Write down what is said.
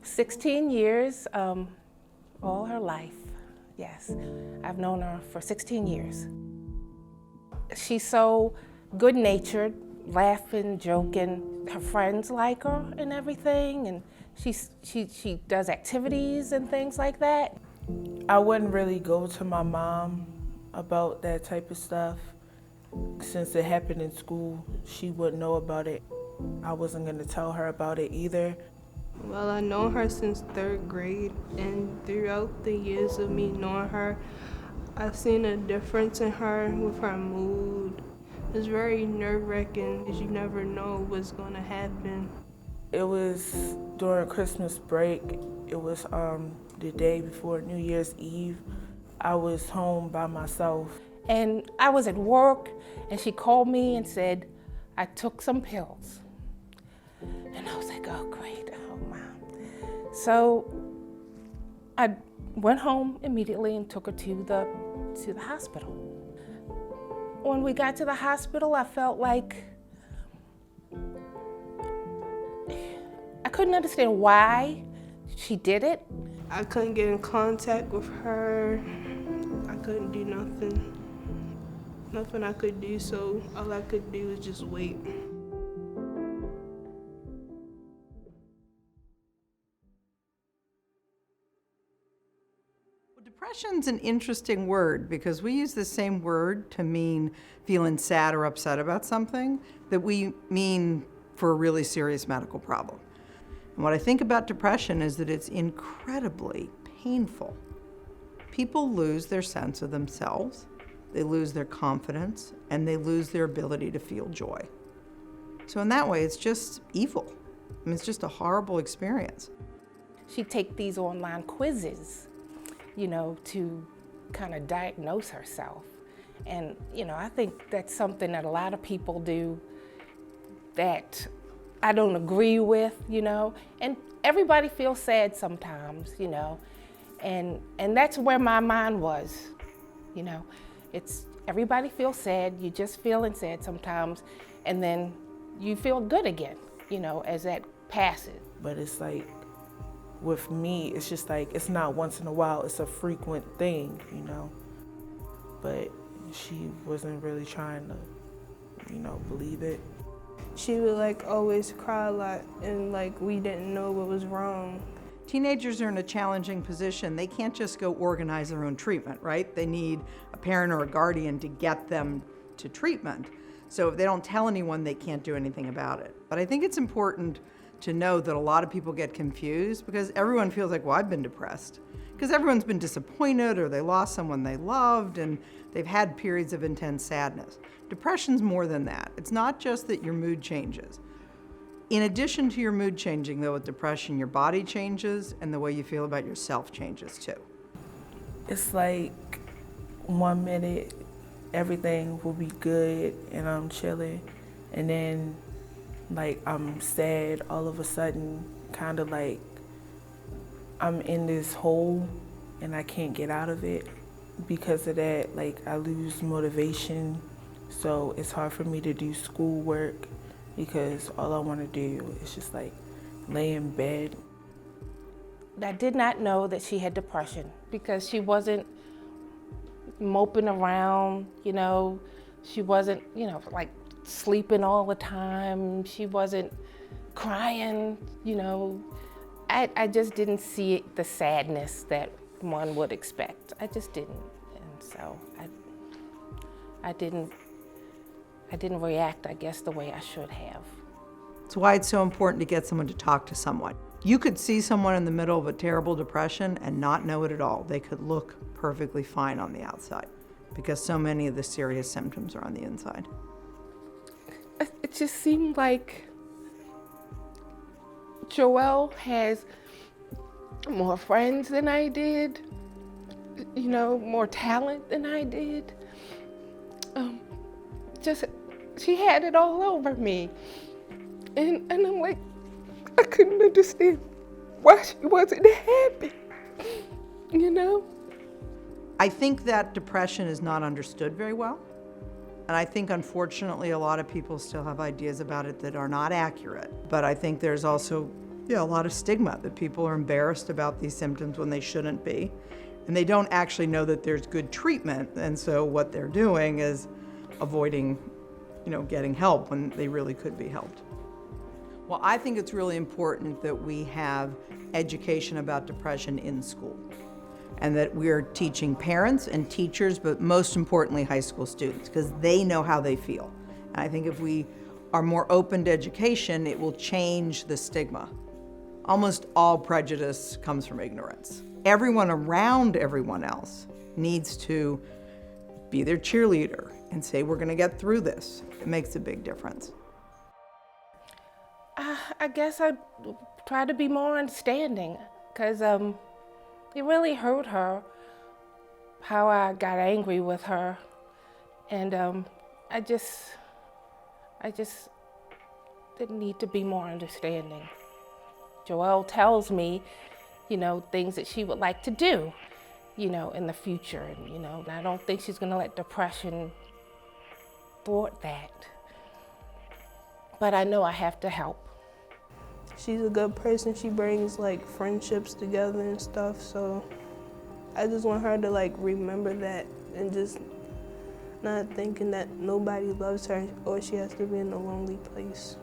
16 years, all her life, yes. I've known her for 16 years. She's so good-natured, laughing, joking. Her friends like her and everything, and she does activities and things like that. I wouldn't really go to my mom about that type of stuff. Since it happened in school, she wouldn't know about it. I wasn't going to tell her about it either. Well, I know her since 3rd grade, and throughout the years of me knowing her, I've seen a difference in her with her mood. It's very nerve-wracking because you never know what's going to happen. It was during Christmas break. It was the day before New Year's Eve. I was home by myself. And I was at work, and she called me and said, I took some pills. And I was like, oh, great, oh, Mom. So I went home immediately and took her to the hospital. When we got to the hospital, I felt like I couldn't understand why she did it. I couldn't get in contact with her. I couldn't do nothing. Nothing I could do, so all I could do was just wait. Depression's an interesting word because we use the same word to mean feeling sad or upset about something that we mean for a really serious medical problem. And what I think about depression is that it's incredibly painful. People lose their sense of themselves, they lose their confidence, and they lose their ability to feel joy. So in that way, it's just evil. I mean, it's just a horrible experience. She'd take these online quizzes, to kind of diagnose herself. And, I think that's something that a lot of people do that I don't agree with, and everybody feels sad sometimes, and that's where my mind was, it's everybody feels sad, you're just feeling sad sometimes, and then you feel good again, as that passes. But it's like, with me, it's just like, it's not once in a while, it's a frequent thing, But she wasn't really trying to, believe it. She would always cry a lot, and we didn't know what was wrong. Teenagers are in a challenging position. They can't just go organize their own treatment, right? They need a parent or a guardian to get them to treatment. So if they don't tell anyone, they can't do anything about it. But I think it's important to know that a lot of people get confused because everyone feels like, well, I've been depressed. Because everyone's been disappointed or they lost someone they loved and they've had periods of intense sadness. Depression's more than that. It's not just that your mood changes. In addition to your mood changing, though, with depression, your body changes and the way you feel about yourself changes too. It's like 1 minute everything will be good and I'm chilling, and then I'm sad all of a sudden, kind of like I'm in this hole and I can't get out of it. Because of that, I lose motivation, so it's hard for me to do schoolwork because all I want to do is just lay in bed. I did not know that she had depression because she wasn't moping around, she wasn't, sleeping all the time. She wasn't crying, I just didn't see the sadness that one would expect. I just didn't. And so I didn't react, I guess, the way I should have. It's why it's so important to get someone to talk to someone. You could see someone in the middle of a terrible depression and not know it at all. They could look perfectly fine on the outside because so many of the serious symptoms are on the inside. It just seemed like Joelle has more friends than I did, more talent than I did. She had it all over me. And I'm like, I couldn't understand why she wasn't happy, I think that depression is not understood very well. And I think, unfortunately, a lot of people still have ideas about it that are not accurate. But I think there's also Yeah, a lot of stigma, that people are embarrassed about these symptoms when they shouldn't be. And they don't actually know that there's good treatment. And so what they're doing is avoiding, getting help when they really could be helped. Well, I think it's really important that we have education about depression in school, and that we're teaching parents and teachers, but most importantly, high school students, because they know how they feel. And I think if we are more open to education, it will change the stigma. Almost all prejudice comes from ignorance. Everyone around everyone else needs to be their cheerleader and say, we're going to get through this. It makes a big difference. I guess I try to be more understanding, because it really hurt her how I got angry with her, and I just didn't need to be more understanding. Joelle tells me, things that she would like to do, in the future, and I don't think she's gonna let depression thwart that. But I know I have to help. She's a good person. She brings like friendships together and stuff. So I just want her to like remember that and just not thinking that nobody loves her or she has to be in a lonely place.